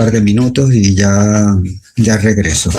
par de minutos y ya regreso.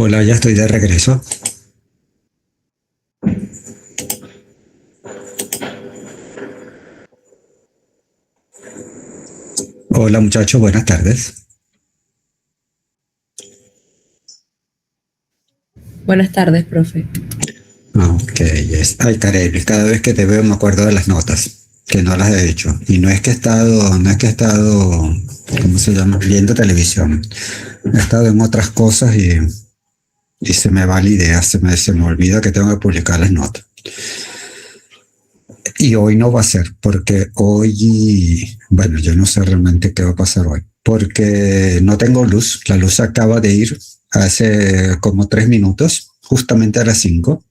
Hola, ya estoy de regreso. Hola muchachos, buenas tardes. Buenas tardes, profe. Ok, ay, Karel, cada vez que te veo me acuerdo de las notas, que no las he hecho. Y no es que he estado, ¿cómo se llama? Viendo televisión. He estado en otras cosas y se me va la idea, se me olvida que tengo que publicar las notas. Y hoy no va a ser, porque hoy, bueno, yo no sé realmente qué va a pasar hoy, porque no tengo luz. La luz acaba de ir hace como 3 minutos, justamente a las 5.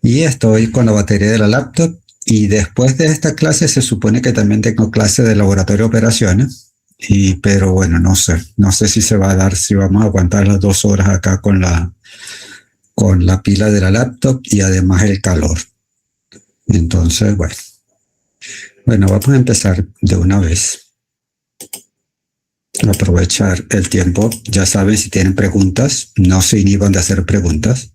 Y estoy con la batería de la laptop y después de esta clase se supone que también tengo clase de laboratorio de operaciones. Pero bueno, no sé si se va a dar, si vamos a aguantar las 2 horas acá con la pila de la laptop y además el calor. Entonces, bueno, vamos a empezar de una vez. Aprovechar el tiempo. Ya saben, si tienen preguntas, no se inhiban de hacer preguntas.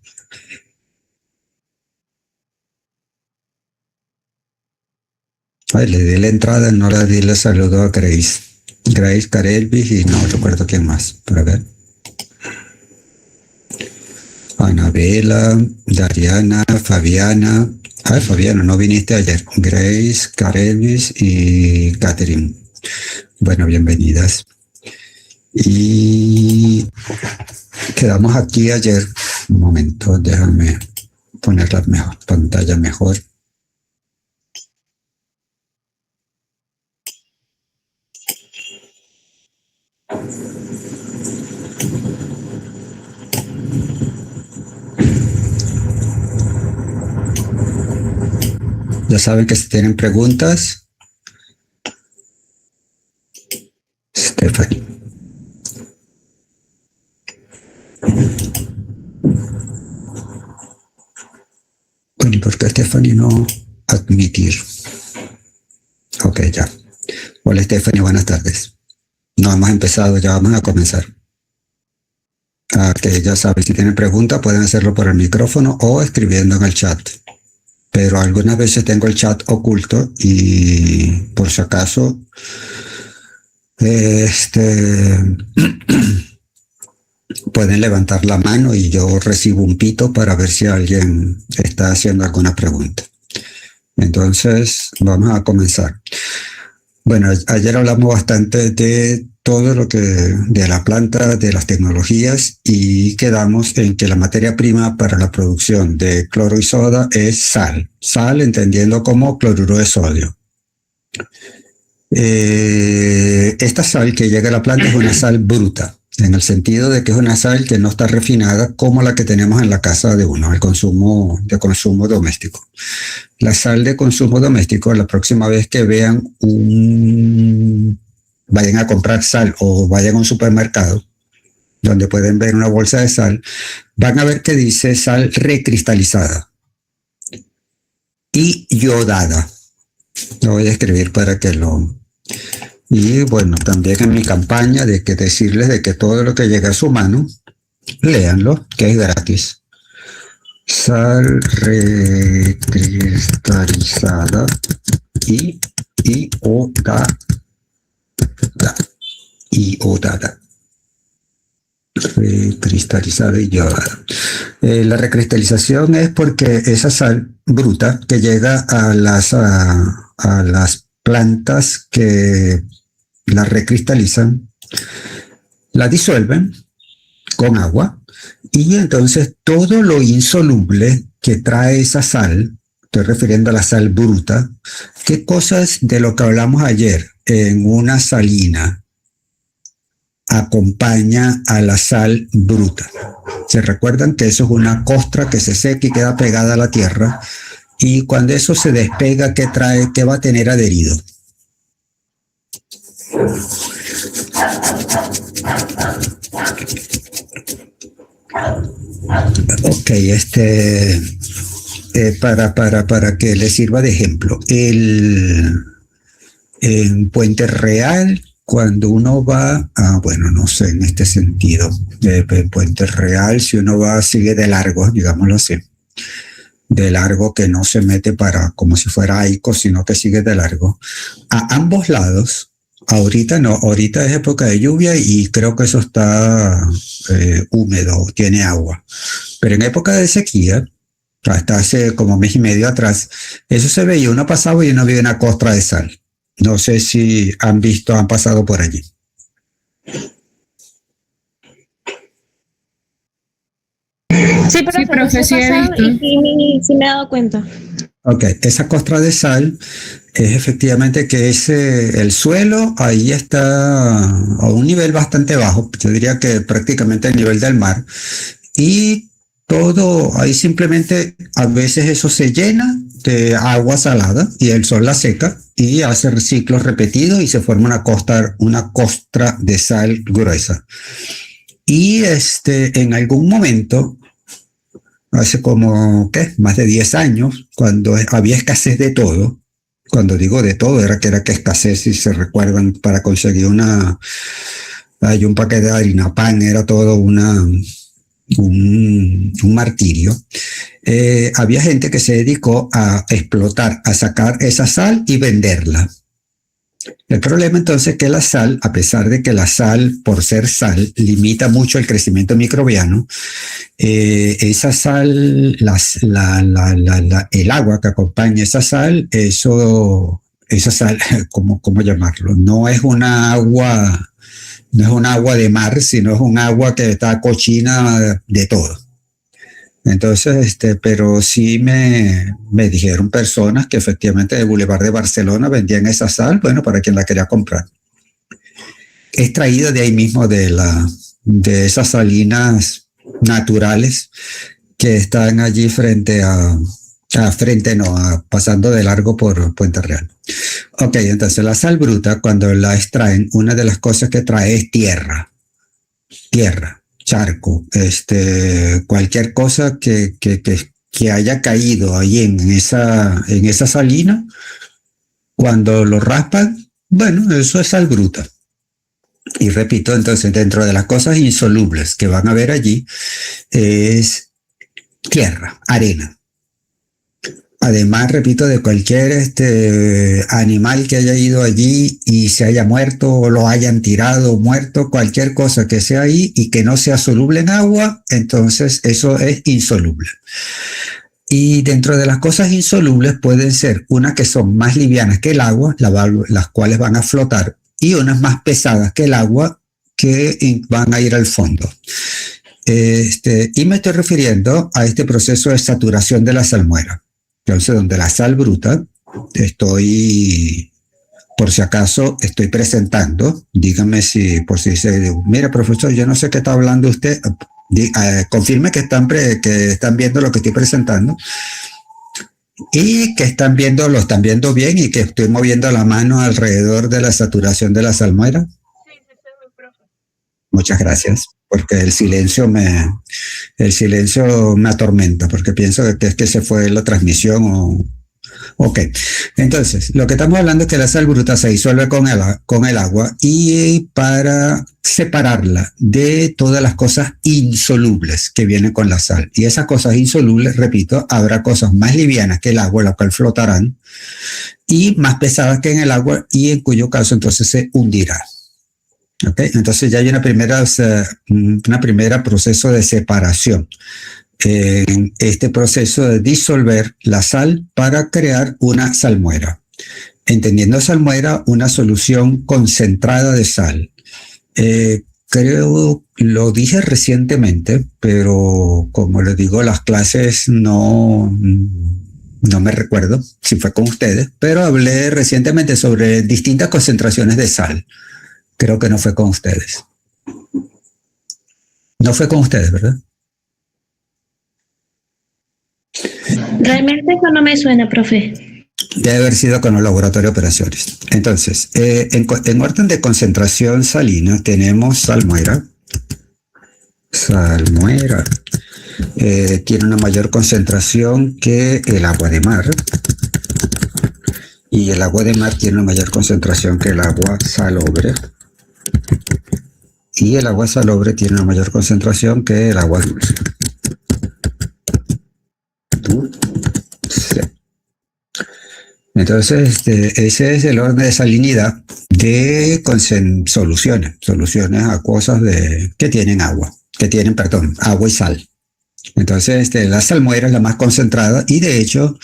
Ay, le di la entrada, no le di el saludo a Grace. Grace Carelvis y no recuerdo quién más. Para ver. Anabela, Dariana, Fabiana. Ay, Fabiana, no viniste ayer. Grace, Carelvis y Catherine. Bueno, bienvenidas. Y quedamos aquí ayer. Un momento, déjame poner la pantalla mejor. Ya saben que si tienen preguntas, Stephanie. Bueno, ¿y por qué Stephanie no admitir? Ok, ya. Hola Stephanie, buenas tardes. No hemos empezado, ya vamos a comenzar. Que ya saben, si tienen preguntas pueden hacerlo por el micrófono o escribiendo en el chat. Pero algunas veces tengo el chat oculto y por si acaso pueden levantar la mano y yo recibo un pito para ver si alguien está haciendo alguna pregunta. Entonces, vamos a comenzar. Bueno, ayer hablamos bastante de todo lo que, de la planta, de las tecnologías, y quedamos en que la materia prima para la producción de cloro y soda es sal. Sal entendiendo como cloruro de sodio. Esta sal que llega a la planta es una sal bruta, en el sentido de que es una sal que no está refinada como la que tenemos en la casa de uno, el consumo de consumo doméstico. La sal de consumo doméstico, la próxima vez que vean vayan a comprar sal o vayan a un supermercado donde pueden ver una bolsa de sal, van a ver que dice sal recristalizada y yodada. Lo voy a escribir para que lo... Y bueno, también en mi campaña de que decirles de que todo lo que llega a su mano, léanlo, que es gratis. Sal recristalizada y iodada. Iodada. Recristalizada y iodada. La recristalización es porque esa sal bruta que llega a las plantas que la recristalizan, la disuelven con agua y entonces todo lo insoluble que trae esa sal, estoy refiriendo a la sal bruta, ¿qué cosas de lo que hablamos ayer en una salina acompaña a la sal bruta? ¿Se recuerdan que eso es una costra que se seca y queda pegada a la tierra? Y cuando eso se despega, ¿qué trae? ¿Qué va a tener adherido? Ok, para que les sirva de ejemplo. En Puente Real, cuando uno va, bueno, no sé, en este sentido, en Puente Real, si uno va, sigue de largo, digámoslo así, de largo, que no se mete para como si fuera Aico, sino que sigue de largo. A ambos lados, ahorita no, ahorita es época de lluvia y creo que eso está húmedo, tiene agua. Pero en época de sequía, hasta hace como mes y medio atrás, eso se veía, uno pasaba y uno veía una costra de sal. No sé si han pasado por allí. Sí, profe, sí he visto. Y sí me he dado cuenta. Ok, esa costra de sal es efectivamente que el suelo ahí está a un nivel bastante bajo, yo diría que prácticamente el nivel del mar, y todo ahí simplemente a veces eso se llena de agua salada y el sol la seca y hace ciclos repetidos y se forma una costra de sal gruesa. Y en algún momento, hace como, más de 10 años, cuando había escasez de todo, cuando digo de todo, era que escasez, si se recuerdan, para conseguir un paquete de harina pan, era todo un martirio. Había gente que se dedicó a explotar, a sacar esa sal y venderla. El problema entonces es que la sal, a pesar de que la sal, por ser sal, limita mucho el crecimiento microbiano, esa sal, el agua que acompaña esa sal, esa sal, ¿cómo llamarlo? No es un agua de mar, sino es un agua que está cochina de todo. Entonces, pero sí me dijeron personas que efectivamente de Boulevard de Barcelona vendían esa sal, bueno, para quien la quería comprar. Extraída de ahí mismo de esas salinas naturales que están allí pasando de largo por Puente Real. Ok, entonces la sal bruta, cuando la extraen, una de las cosas que trae es tierra, charco, cualquier cosa que haya caído ahí en esa salina, cuando lo raspan, bueno, eso es sal bruta. Y repito, entonces, dentro de las cosas insolubles que van a ver allí es tierra, arena. Además, repito, de cualquier animal que haya ido allí y se haya muerto o lo hayan tirado muerto, cualquier cosa que sea ahí y que no sea soluble en agua, entonces eso es insoluble. Y dentro de las cosas insolubles pueden ser unas que son más livianas que el agua, las cuales van a flotar, y unas más pesadas que el agua que van a ir al fondo. Y me estoy refiriendo a este proceso de saturación de la salmuera. Entonces, donde la sal bruta, por si acaso, estoy presentando, dígame si, por si dice, mira, profesor, yo no sé qué está hablando usted, confirme que están viendo lo que estoy presentando y que lo están viendo bien y que estoy moviendo la mano alrededor de la saturación de la salmuera. Muchas gracias, porque el silencio me atormenta, porque pienso que es que se fue la transmisión. Ok, entonces, lo que estamos hablando es que la sal bruta se disuelve con el agua y para separarla de todas las cosas insolubles que vienen con la sal. Y esas cosas insolubles, repito, habrá cosas más livianas que el agua, las cuales flotarán, y más pesadas que en el agua, y en cuyo caso entonces se hundirá. Okay, entonces ya hay una primera proceso de separación en este proceso de disolver la sal para crear una salmuera. Entendiendo salmuera, una solución concentrada de sal. Creo, lo dije recientemente, pero como les digo, las clases no me recuerdo si fue con ustedes, pero hablé recientemente sobre distintas concentraciones de sal. Creo que no fue con ustedes. No fue con ustedes, ¿verdad? Realmente eso no me suena, profe. Debe haber sido con el laboratorio de operaciones. Entonces, en orden de concentración salina tenemos salmuera. Salmuera tiene una mayor concentración que el agua de mar. Y el agua de mar tiene una mayor concentración que el agua salobre. Y el agua salobre tiene una mayor concentración que el agua dulce. Entonces, ese es el orden de salinidad de soluciones acuosas que tienen agua y sal. Entonces, la salmuera es la más concentrada y de hecho,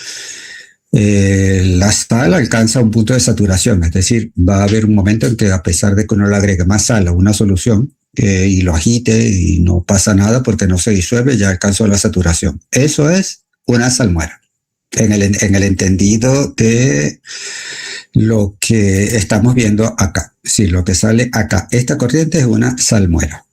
la sal alcanza un punto de saturación, es decir, va a haber un momento en que a pesar de que uno le agregue más sal a una solución y lo agite y no pasa nada porque no se disuelve, ya alcanzó la saturación. Eso es una salmuera, en el entendido de lo que estamos viendo acá. Sí, lo que sale acá, esta corriente es una salmuera.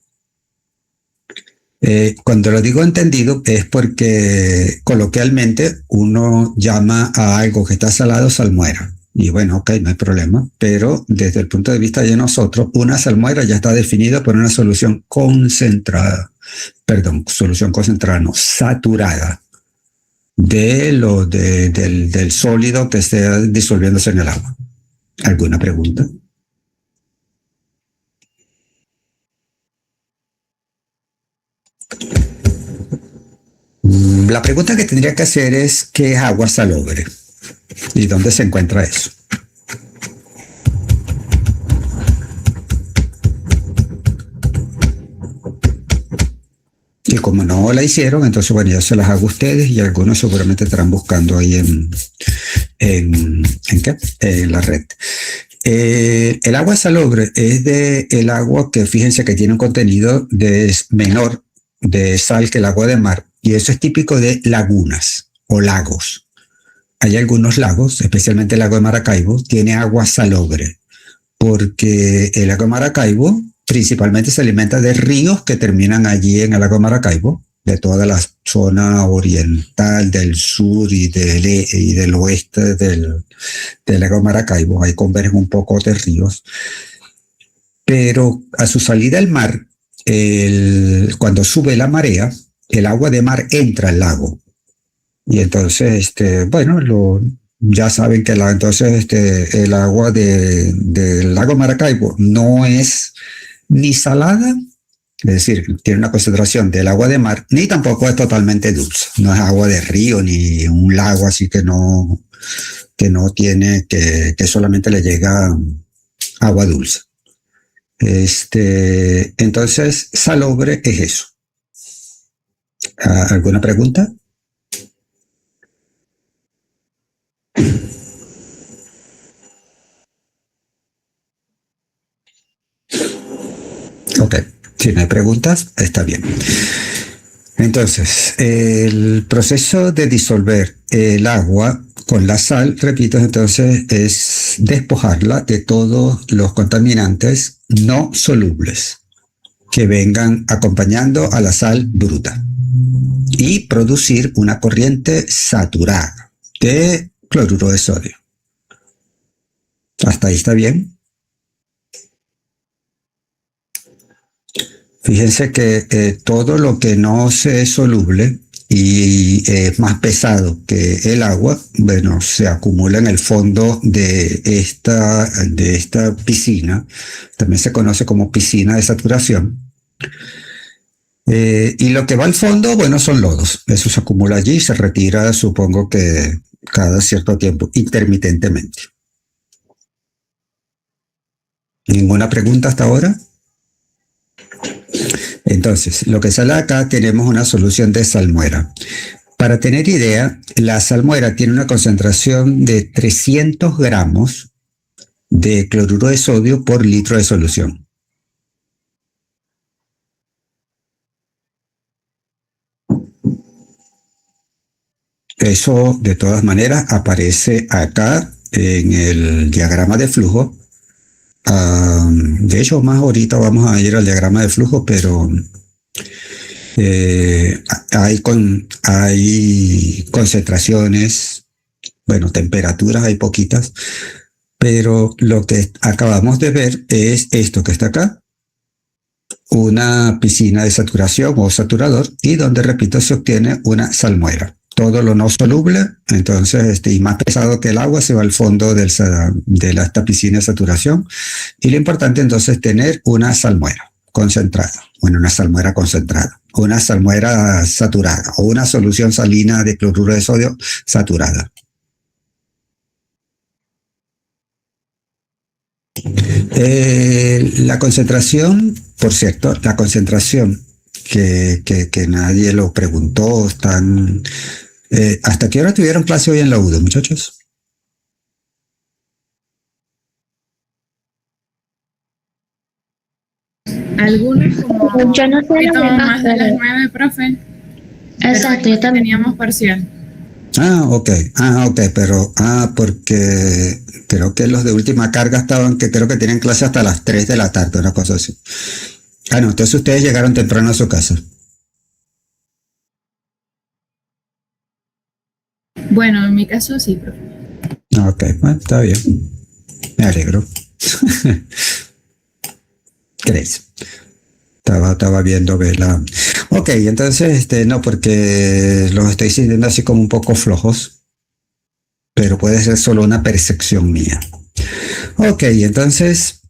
Cuando lo digo entendido es porque coloquialmente uno llama a algo que está salado salmuera. Y bueno, ok, no hay problema, pero desde el punto de vista de nosotros, una salmuera ya está definida por una solución concentrada, saturada del sólido que esté disolviéndose en el agua. ¿Alguna pregunta? La pregunta que tendría que hacer es ¿qué es agua salobre? ¿Y dónde se encuentra eso? Y como no la hicieron, entonces bueno, yo se las hago a ustedes y algunos seguramente estarán buscando ahí en la red. El agua salobre es el agua que fíjense que tiene un contenido menor de sal que el agua de mar, y eso es típico de lagunas o lagos. Hay algunos lagos, especialmente el lago de Maracaibo, tiene agua salobre, porque el lago de Maracaibo principalmente se alimenta de ríos que terminan allí en el lago de Maracaibo, de toda la zona oriental, del sur y del oeste del lago de Maracaibo. Ahí convergen un poco de ríos. Pero a su salida al mar, cuando sube la marea, el agua de mar entra al lago. Y entonces, ya saben que el agua del lago Maracaibo no es ni salada, es decir, tiene una concentración del agua de mar, ni tampoco es totalmente dulce. No es agua de río ni un lago, así que no tiene, que solamente le llega agua dulce. Entonces, salobre es eso. ¿Alguna pregunta? Ok, si no hay preguntas, está bien. Entonces, el proceso de disolver el agua con la sal, repito, entonces es despojarla de todos los contaminantes no solubles que vengan acompañando a la sal bruta y producir una corriente saturada de cloruro de sodio. ¿Hasta ahí está bien? Fíjense que todo lo que no se es soluble y es más pesado que el agua, bueno, se acumula en el fondo de esta piscina. También se conoce como piscina de saturación. Y lo que va al fondo, bueno, son lodos. Eso se acumula allí y se retira, supongo que cada cierto tiempo, intermitentemente. ¿Ninguna pregunta hasta ahora? Entonces, lo que sale acá, tenemos una solución de salmuera. Para tener idea, la salmuera tiene una concentración de 300 gramos de cloruro de sodio por litro de solución. Eso, de todas maneras, aparece acá en el diagrama de flujo. De hecho, más ahorita vamos a ir al diagrama de flujo, pero hay concentraciones, bueno, temperaturas hay poquitas, pero lo que acabamos de ver es esto que está acá, una piscina de saturación o saturador, y donde, repito, se obtiene una salmuera. Todo lo no soluble, entonces, y más pesado que el agua, se va al fondo de esta piscina de saturación. Y lo importante, entonces, es tener una salmuera concentrada. Bueno, una salmuera concentrada, una salmuera saturada o una solución salina de cloruro de sodio saturada. La concentración, por cierto, la concentración que nadie lo preguntó, están... ¿hasta qué hora tuvieron clase hoy en la UDO, muchachos? Algunos como Yo no sé más de las 9, profe. Exacto, yo también. Teníamos parcial. Ok, pero, porque creo que los de última carga estaban, que creo que tienen clase hasta las 3 de la tarde, una cosa así. No, entonces ustedes llegaron temprano a su casa. Bueno, en mi caso sí, profe. Ok, bueno, está bien. Me alegro. ¿Crees? Estaba viendo Vela. Ok, entonces, no, porque los estoy sintiendo así como un poco flojos, pero puede ser solo una percepción mía. Ok, entonces,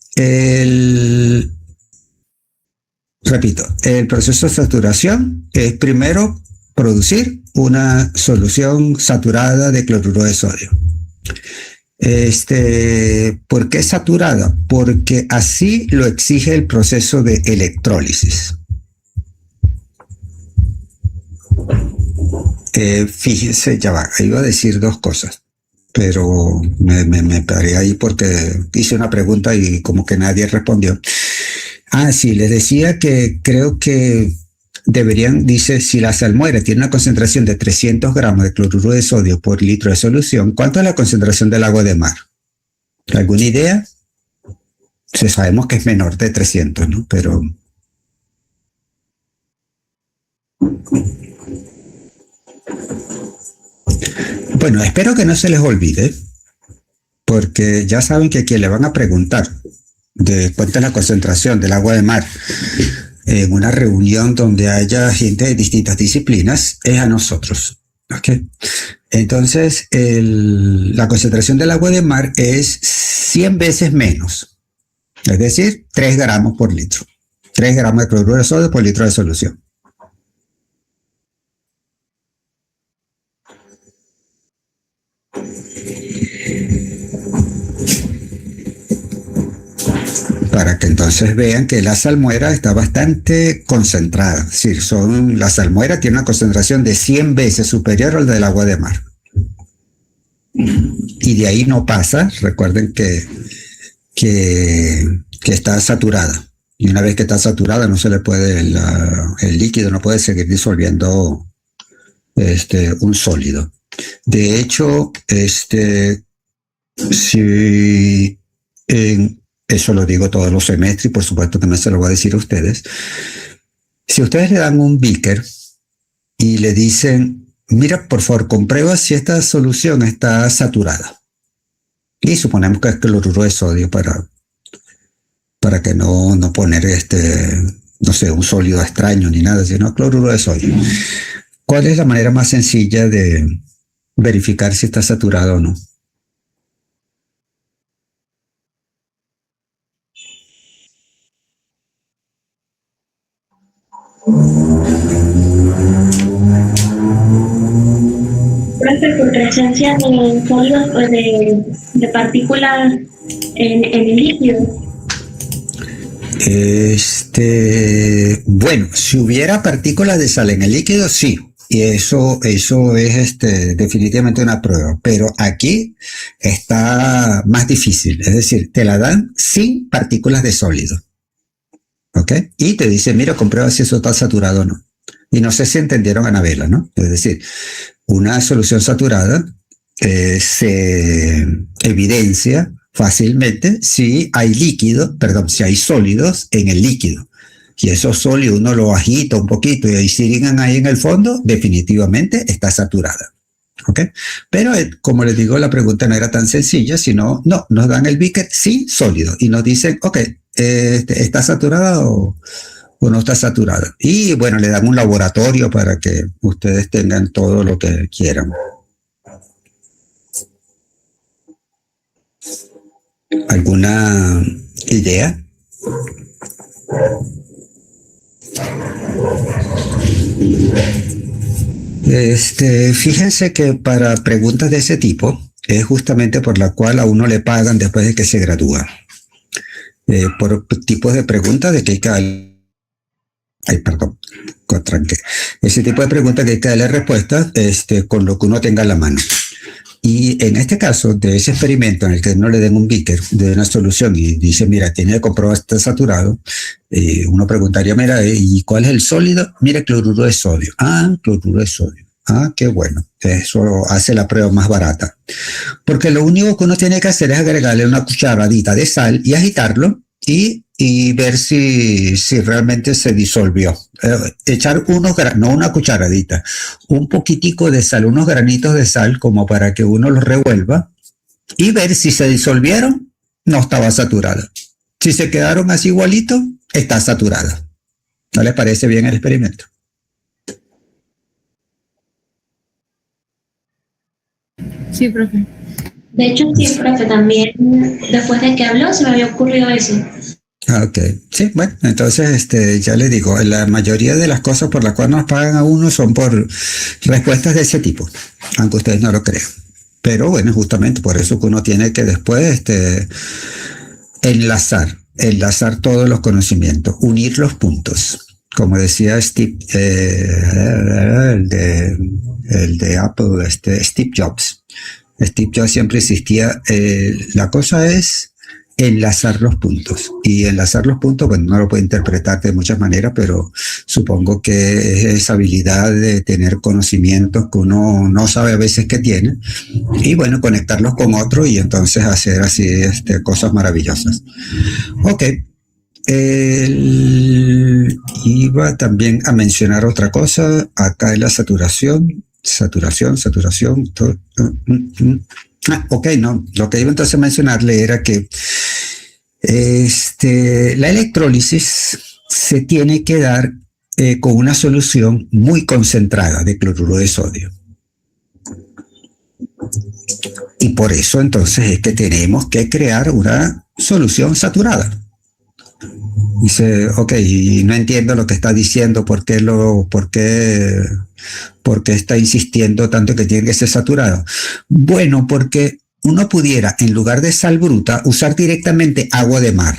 repito, el proceso de saturación es primero producir una solución saturada de cloruro de sodio. ¿Por qué saturada? Porque así lo exige el proceso de electrólisis. Fíjense, ya va, iba a decir dos cosas, pero me paré ahí porque hice una pregunta y como que nadie respondió. Sí, les decía que creo que deberían, dice, si la salmuera tiene una concentración de 300 gramos de cloruro de sodio por litro de solución, ¿cuánto es la concentración del agua de mar? ¿Alguna idea? Sabemos que es menor de 300, ¿no? Pero... bueno, espero que no se les olvide, porque ya saben que a quien le van a preguntar de cuánto es la concentración del agua de mar en una reunión donde haya gente de distintas disciplinas, es a nosotros. ¿Okay? Entonces, la concentración del agua de mar es 100 veces menos Es decir, 3 gramos por litro. 3 gramos de cloruro de sodio por litro de solución. Para que entonces vean que la salmuera está bastante concentrada. Es decir, la salmuera tiene una concentración de 100 veces superior al del agua de mar. Y de ahí no pasa. Recuerden que está saturada. Y una vez que está saturada, no se le puede, el líquido no puede seguir disolviendo un sólido. De hecho, si eso lo digo todos los semestres y por supuesto también se lo voy a decir a ustedes. Si ustedes le dan un beaker y le dicen, mira, por favor, comprueba si esta solución está saturada. Y suponemos que es cloruro de sodio para que no poner no sé, un sólido extraño ni nada, sino cloruro de sodio. ¿Cuál es la manera más sencilla de verificar si está saturado o no? Profe, por presencia de sólidos o de partículas en el líquido. Bueno, si hubiera partículas de sal en el líquido, sí. Y eso es definitivamente una prueba. Pero aquí está más difícil. Es decir, te la dan sin partículas de sólido. ¿Ok? Y te dice, mira, comprueba si eso está saturado o no. Y no sé si entendieron, Anabela, ¿no? Es decir, una solución saturada se evidencia fácilmente si hay si hay sólidos en el líquido. Y esos sólidos uno los agita un poquito y ahí siguen ahí en el fondo, definitivamente está saturada. ¿Ok? Pero como les digo, la pregunta no era tan sencilla, sino, no, nos dan el beaker sin sólido y nos dicen, ok, ¿está saturada o no está saturada? Y bueno, le dan un laboratorio para que ustedes tengan todo lo que quieran. ¿Alguna idea? Fíjense que para preguntas de ese tipo es justamente por la cual a uno le pagan después de que se gradúa. Por tipos de preguntas de que hay que darle, ese tipo de preguntas que hay que darle respuestas con lo que uno tenga a la mano. Y en este caso, de ese experimento en el que no le den un beaker de una solución y dice, mira, tiene que comprobar si está saturado, uno preguntaría, mira, ¿y cuál es el sólido? Mira, cloruro de sodio. Ah, cloruro de sodio. Ah, qué bueno. Eso hace la prueba más barata. Porque lo único que uno tiene que hacer es agregarle una cucharadita de sal y agitarlo y ver si realmente se disolvió. Echar no una cucharadita, un poquitico de sal, unos granitos de sal como para que uno los revuelva y ver si se disolvieron, no estaba saturada. Si se quedaron así igualitos, está saturada. ¿No les parece bien el experimento? Sí, profe. De hecho, sí, profe, también después de que habló se me había ocurrido eso. Ok, sí, bueno, entonces ya les digo, la mayoría de las cosas por las cuales nos pagan a uno son por respuestas de ese tipo, aunque ustedes no lo crean. Pero bueno, justamente por eso que uno tiene que después enlazar todos los conocimientos, unir los puntos. Como decía Steve, el de Apple, Steve Jobs. Steve Jobs siempre insistía, la cosa es enlazar los puntos. Y enlazar los puntos, bueno, no lo puede interpretar de muchas maneras, pero supongo que es esa habilidad de tener conocimientos que uno no sabe a veces que tiene, y bueno, conectarlos con otro y entonces hacer así cosas maravillosas. Ok. Iba también a mencionar otra cosa. Acá es la saturación. Ok, no. Lo que iba entonces a mencionarle era que la electrólisis se tiene que dar con una solución muy concentrada de cloruro de sodio. Y por eso entonces es que tenemos que crear una solución saturada. Dice, ok, y no entiendo lo que está diciendo, por qué está insistiendo tanto que tiene que ser saturado. Bueno, porque uno pudiera, en lugar de sal bruta, usar directamente agua de mar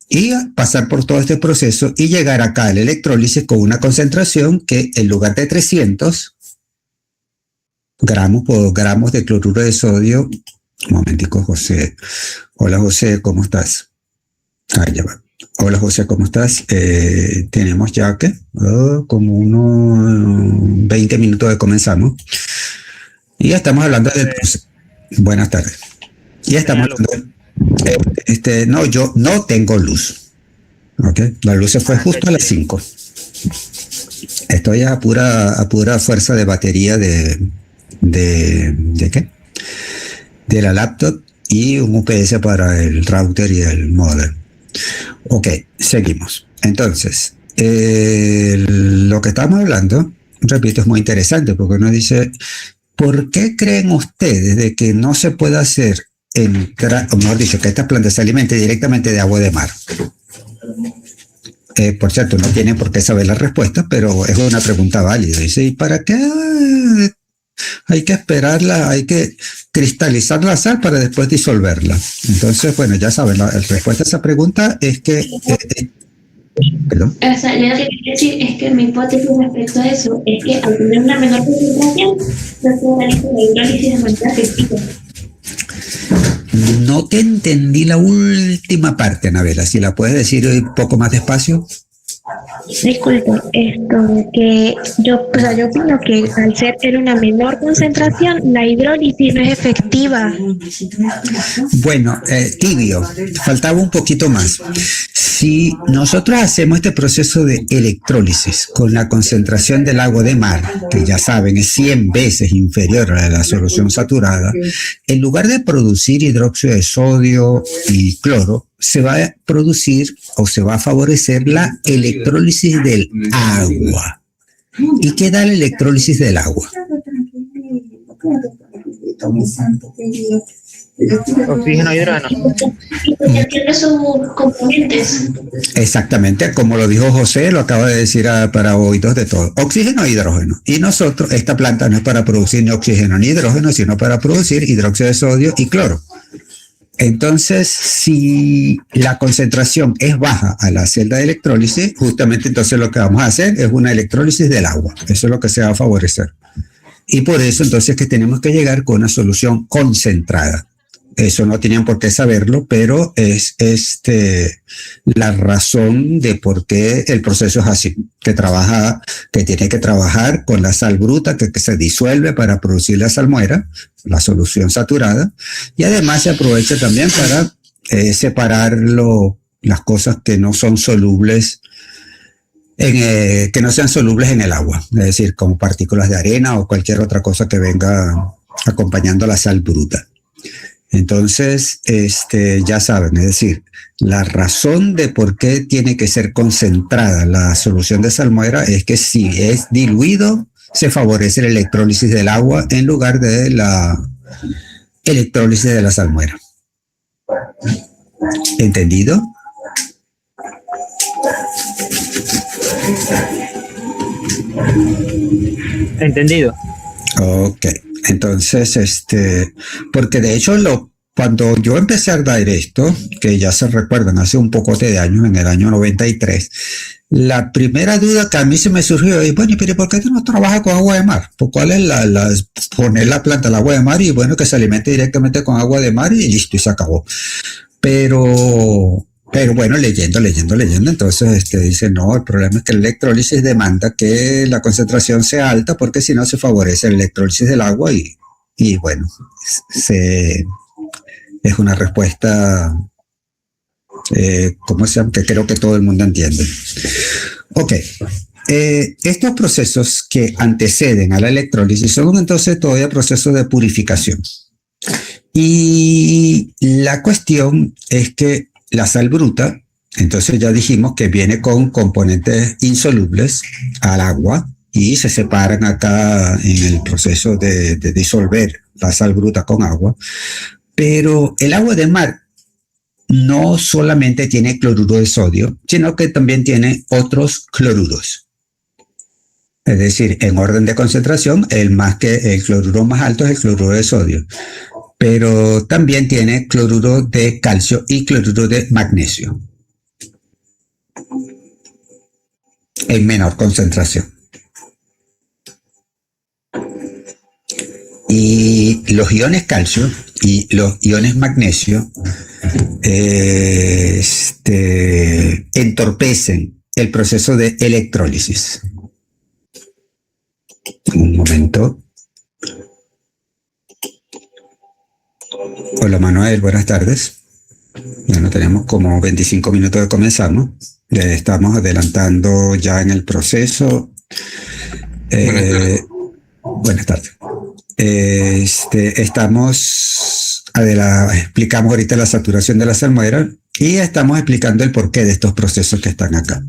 y pasar por todo este proceso y llegar acá al electrólisis con una concentración que en lugar de 300 gramos de cloruro de sodio. Un momentico, José. Hola, José, ¿cómo estás? Ya va. Hola, José, ¿cómo estás? Tenemos ya que como unos 20 minutos de comenzamos. Y ya estamos hablando del proceso. Buenas tardes. Ya estamos hablando. No, yo no tengo luz. ¿Ok? La luz se fue justo a las 5. Estoy a pura fuerza de batería ¿de qué? De la laptop y un UPS para el router y el modem. Ok, seguimos. Entonces, lo que estamos hablando, repito, es muy interesante porque uno dice, ¿por qué creen ustedes de que no se puede hacer o mejor dicho, que esta planta se alimente directamente de agua de mar? Por cierto, no tienen por qué saber la respuesta, pero es una pregunta válida. Dice, ¿y para qué hay que esperarla, hay que cristalizar la sal para después disolverla? Entonces, bueno, ya saben, la respuesta a esa pregunta es que... perdón. O sea, yo lo que quiero decir es que mi hipótesis respecto a eso es que al tener una menor concentración, no se realiza la hidrólisis de manera efectiva. No te entendí la última parte, Anabela. Si la puedes decir un poco más despacio. Disculpe, que yo opino que al ser en una menor concentración, la hidrólisis no es efectiva. Bueno, tibio, faltaba un poquito más. Si nosotros hacemos este proceso de electrólisis con la concentración del agua de mar, que ya saben es 100 veces inferior a la solución saturada, en lugar de producir hidróxido de sodio y cloro, se va a producir o se va a favorecer la electrólisis del agua. ¿Y qué da la electrólisis del agua? Oxígeno e hidrógeno. Y tiene sus componentes. Exactamente, como lo dijo José, lo acaba de decir para oídos de todos. Oxígeno e hidrógeno. Y nosotros, esta planta no es para producir ni oxígeno ni hidrógeno, sino para producir hidróxido de sodio y cloro. Entonces, si la concentración es baja a la celda de electrólisis, justamente entonces lo que vamos a hacer es una electrólisis del agua. Eso es lo que se va a favorecer. Y por eso entonces que tenemos que llegar con una solución concentrada. Eso no tenían por qué saberlo, pero es la razón de por qué el proceso es así, que tiene que trabajar con la sal bruta que se disuelve para producir la salmuera, la solución saturada, y además se aprovecha también para separar las cosas que no son solubles que no sean solubles en el agua, es decir, como partículas de arena o cualquier otra cosa que venga acompañando la sal bruta. Entonces, ya saben, es decir, la razón de por qué tiene que ser concentrada la solución de salmuera es que si es diluido, se favorece la electrólisis del agua en lugar de la electrólisis de la salmuera. ¿Entendido? Entendido. Ok, entonces, porque de hecho cuando yo empecé a dar esto, que ya se recuerdan, hace un pocote de años, en el año 93, la primera duda que a mí se me surgió es, bueno, pero ¿por qué tú no trabajas con agua de mar? ¿Por cuál es poner la planta al agua de mar y bueno, que se alimente directamente con agua de mar y listo, y se acabó? Pero bueno, leyendo, entonces dice, no, el problema es que la electrólisis demanda que la concentración sea alta porque si no se favorece la electrólisis del agua y bueno, es una respuesta, ¿cómo se llama? Que creo que todo el mundo entiende. Ok, estos procesos que anteceden a la electrólisis son entonces todavía procesos de purificación. Y la cuestión es que la sal bruta, entonces ya dijimos que viene con componentes insolubles al agua y se separan acá en el proceso de disolver la sal bruta con agua. Pero el agua de mar no solamente tiene cloruro de sodio, sino que también tiene otros cloruros. Es decir, en orden de concentración, el cloruro más alto es el cloruro de sodio, pero también tiene cloruro de calcio y cloruro de magnesio en menor concentración. Y los iones calcio y los iones magnesio entorpecen el proceso de electrólisis. Un momento. Hola Manuel, buenas tardes. Bueno, tenemos como 25 minutos de comenzar, ¿no? Estamos adelantando ya en el proceso. Buenas tardes. Explicamos ahorita la saturación de la salmuera y estamos explicando el porqué de estos procesos que están acá.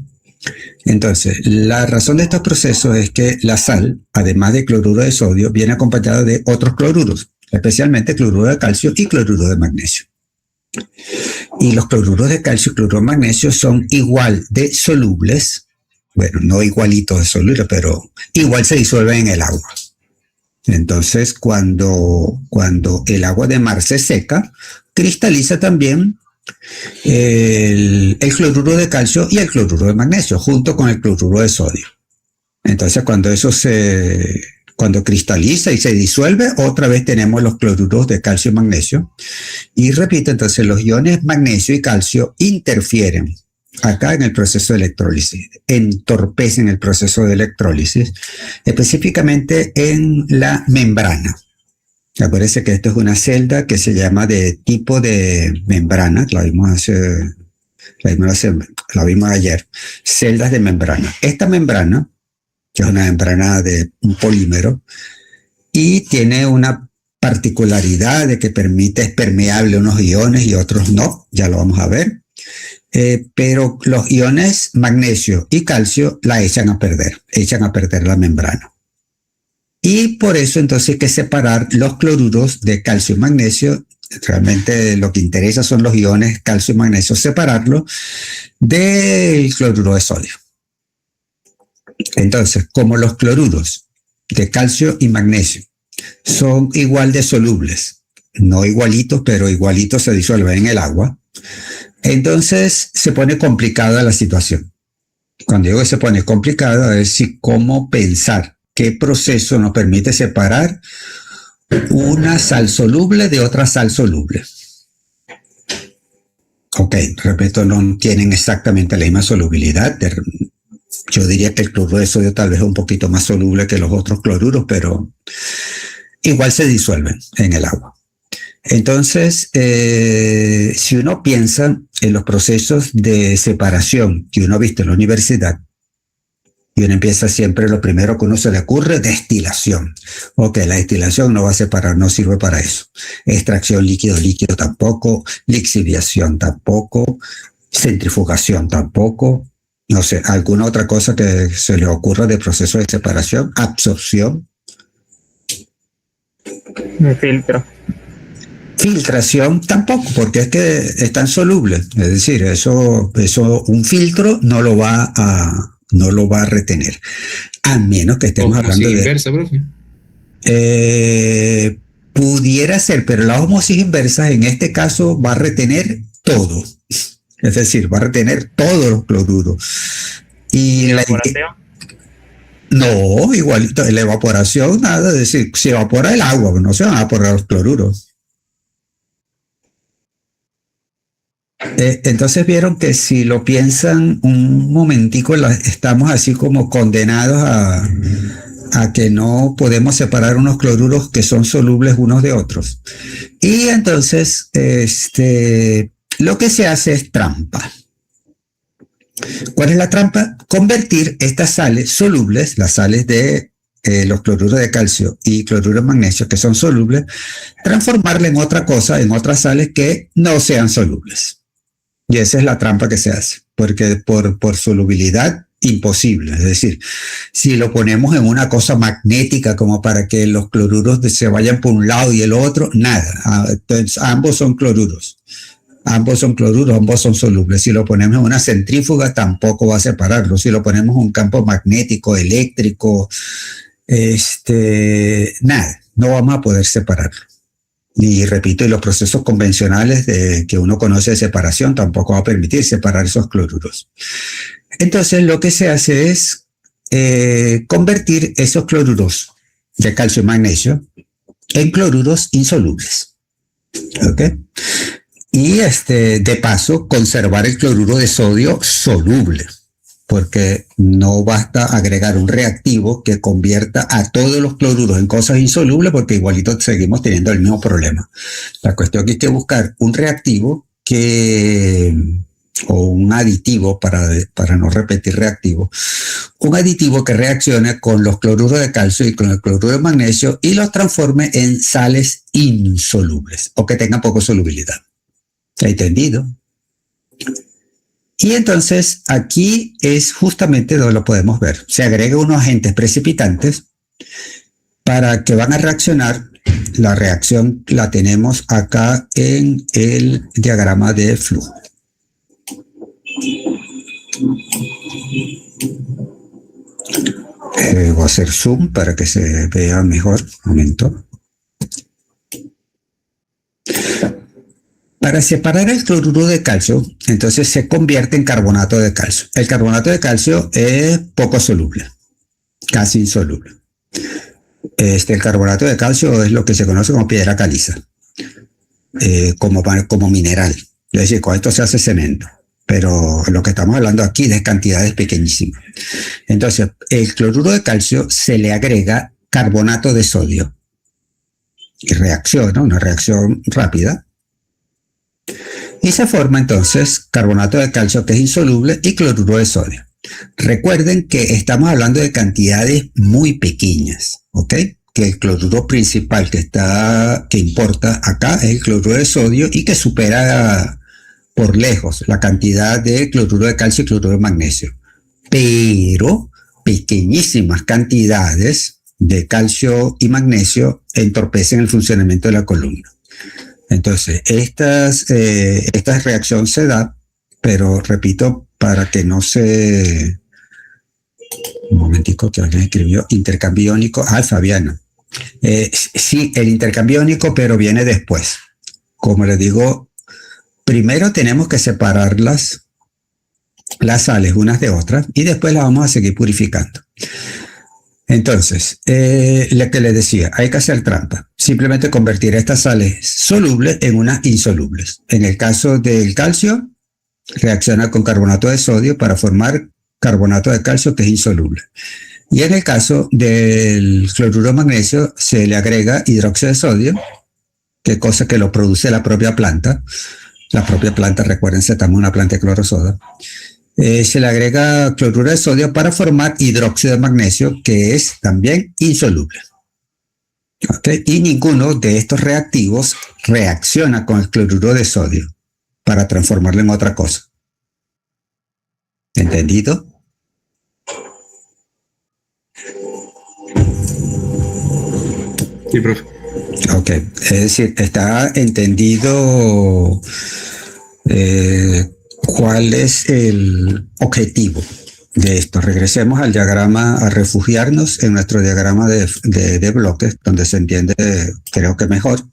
Entonces, la razón de estos procesos es que la sal, además de cloruro de sodio, viene acompañada de otros cloruros, especialmente cloruro de calcio y cloruro de magnesio. Y los cloruros de calcio y cloruro de magnesio son igual de solubles, bueno, no igualitos de solubles, pero igual se disuelven en el agua. Entonces, cuando el agua de mar se seca, cristaliza también el cloruro de calcio y el cloruro de magnesio, junto con el cloruro de sodio. Entonces, cuando cristaliza y se disuelve, otra vez tenemos los cloruros de calcio y magnesio. Y repito, entonces los iones magnesio y calcio interfieren acá en el proceso de electrólisis, entorpecen el proceso de electrólisis, específicamente en la membrana. Acuérdense que esto es una celda que se llama de tipo de membrana, la vimos ayer, celdas de membrana. Esta membrana, que es una membrana de un polímero, y tiene una particularidad de que es permeable a unos iones y otros no, ya lo vamos a ver. Pero los iones magnesio y calcio la echan a perder la membrana. Y por eso entonces hay que separar los cloruros de calcio y magnesio. Realmente lo que interesa son los iones calcio y magnesio, separarlos del cloruro de sodio. Entonces, como los cloruros de calcio y magnesio son igual de solubles, no igualitos, pero igualitos se disuelven en el agua, entonces se pone complicada la situación. Cuando digo que se pone complicada, es decir, cómo pensar qué proceso nos permite separar una sal soluble de otra sal soluble. Ok, repito, no tienen exactamente la misma solubilidad. Yo diría que el cloruro de sodio tal vez es un poquito más soluble que los otros cloruros, pero igual se disuelven en el agua. Entonces, si uno piensa en los procesos de separación que uno ha visto en la universidad, y uno empieza siempre, lo primero que a uno se le ocurre, destilación. Ok, la destilación no va a separar, no sirve para eso. Extracción líquido tampoco, lixiviación tampoco, centrifugación tampoco. No sé, alguna otra cosa que se le ocurra de proceso de separación, absorción. Un filtro. Filtración tampoco, porque es que están solubles. Es decir, eso un filtro no lo va a retener. A menos que estemos hablando de... inversa, profe. Pudiera ser, pero la osmosis inversa en este caso va a retener todo. Es decir, va a retener todos los cloruros. ¿Y la evaporación? No, igualito. La evaporación, nada. Es decir, se evapora el agua, pero no se van a evaporar los cloruros. Entonces vieron que si lo piensan un momentico, estamos así como condenados a que no podemos separar unos cloruros que son solubles unos de otros. Y entonces lo que se hace es trampa. ¿Cuál es la trampa? Convertir estas sales solubles, las sales de los cloruros de calcio y cloruro de magnesio, que son solubles, transformarla en otra cosa, en otras sales que no sean solubles. Y esa es la trampa que se hace, porque por solubilidad, imposible. Es decir, si lo ponemos en una cosa magnética como para que los cloruros se vayan por un lado y el otro, nada. Entonces, ambos son cloruros. Ambos son cloruros, ambos son solubles. Si lo ponemos en una centrífuga, tampoco va a separarlo. Si lo ponemos en un campo magnético, eléctrico, nada, no vamos a poder separarlo. Y repito, y los procesos convencionales que uno conoce de separación tampoco va a permitir separar esos cloruros. Entonces, lo que se hace es convertir esos cloruros de calcio y magnesio en cloruros insolubles. ¿Ok? Y de paso, conservar el cloruro de sodio soluble, porque no basta agregar un reactivo que convierta a todos los cloruros en cosas insolubles, porque igualito seguimos teniendo el mismo problema. La cuestión es que hay que buscar un reactivo o un aditivo, para no repetir reactivo, un aditivo que reaccione con los cloruros de calcio y con el cloruro de magnesio y los transforme en sales insolubles o que tengan poca solubilidad. ¿Se ha entendido? Y entonces aquí es justamente donde lo podemos ver. Se agrega unos agentes precipitantes para que van a reaccionar. La reacción la tenemos acá en el diagrama de flujo. Voy a hacer zoom para que se vea mejor. Un momento. Para separar el cloruro de calcio, entonces se convierte en carbonato de calcio. El carbonato de calcio es poco soluble, casi insoluble. El carbonato de calcio es lo que se conoce como piedra caliza, como mineral. Es decir, con esto se hace cemento, pero lo que estamos hablando aquí es de cantidades pequeñísimas. Entonces, el cloruro de calcio se le agrega carbonato de sodio y reacciona, una reacción rápida. Y se forma entonces carbonato de calcio que es insoluble y cloruro de sodio. Recuerden que estamos hablando de cantidades muy pequeñas, ¿ok? Que el cloruro principal que importa acá es el cloruro de sodio y que supera por lejos la cantidad de cloruro de calcio y cloruro de magnesio. Pero pequeñísimas cantidades de calcio y magnesio entorpecen el funcionamiento de la columna. Entonces, esta reacción se da, pero repito, para que no se... Un momentico que alguien escribió, intercambio iónico. Fabiana. Sí, el intercambio iónico, pero viene después. Como les digo, primero tenemos que separar las sales unas de otras y después las vamos a seguir purificando. Entonces, lo que les decía, hay que hacer trampa. Simplemente convertir estas sales solubles en unas insolubles. En el caso del calcio, reacciona con carbonato de sodio para formar carbonato de calcio que es insoluble. Y en el caso del cloruro de magnesio, se le agrega hidróxido de sodio, que cosa que lo produce la propia planta. La propia planta, recuérdense, estamos en una planta de clorosoda. Se le agrega cloruro de sodio para formar hidróxido de magnesio, que es también insoluble. ¿Okay? Y ninguno de estos reactivos reacciona con el cloruro de sodio para transformarlo en otra cosa. ¿Entendido? Sí, profe. Ok, es decir, está entendido cuál es el objetivo de esto. Regresemos al diagrama, a refugiarnos en nuestro diagrama de bloques, donde se entiende, creo que mejor.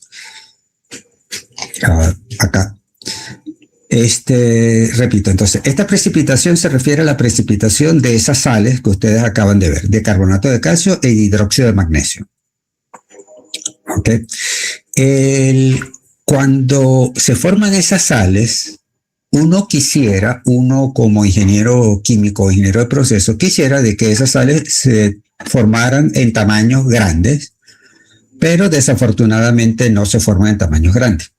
Acá. Repito, entonces, esta precipitación se refiere a la precipitación de esas sales que ustedes acaban de ver, de carbonato de calcio e hidróxido de magnesio. ¿Ok? Cuando se forman esas sales, uno como ingeniero químico, ingeniero de proceso, quisiera de que esas sales se formaran en tamaños grandes, pero desafortunadamente no se forman en tamaños grandes.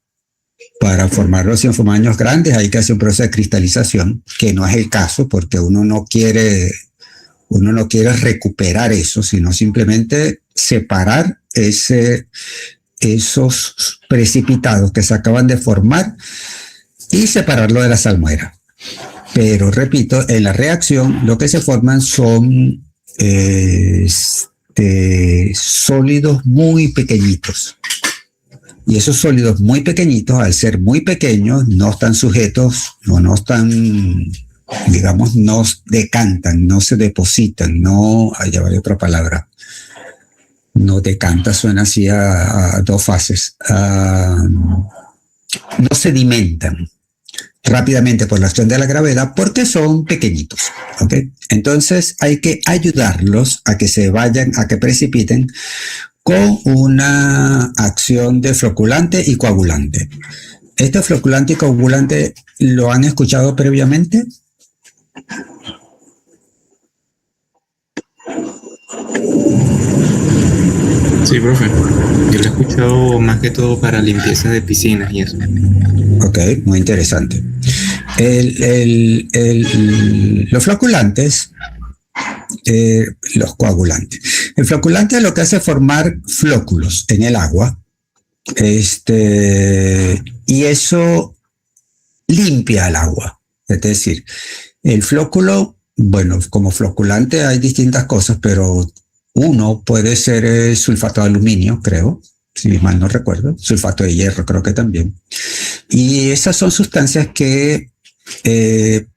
Para formarlos en tamaños grandes hay que hacer un proceso de cristalización, que no es el caso porque uno no quiere recuperar eso, sino simplemente separar esos precipitados que se acaban de formar y separarlo de la salmuera. Pero repito, en la reacción lo que se forman son sólidos muy pequeñitos. Y esos sólidos muy pequeñitos, al ser muy pequeños, no están sujetos o no están, digamos, no decantan, no se depositan, no, ya vale otra palabra, no decanta, suena así a dos fases, no sedimentan rápidamente por la acción de la gravedad porque son pequeñitos, ¿ok? Entonces hay que ayudarlos a que se vayan, a que precipiten con una acción de floculante y coagulante. ¿Este floculante y coagulante lo han escuchado previamente? Sí, profe. Yo lo he escuchado más que todo para limpieza de piscinas y eso. Ok, muy interesante. Los floculantes, los coagulantes. El floculante lo que hace es formar flóculos en el agua, y eso limpia el agua. Es decir, el flóculo, bueno, como floculante hay distintas cosas, pero uno puede ser sulfato de aluminio, creo, si mal no recuerdo, sulfato de hierro creo que también. Y esas son sustancias que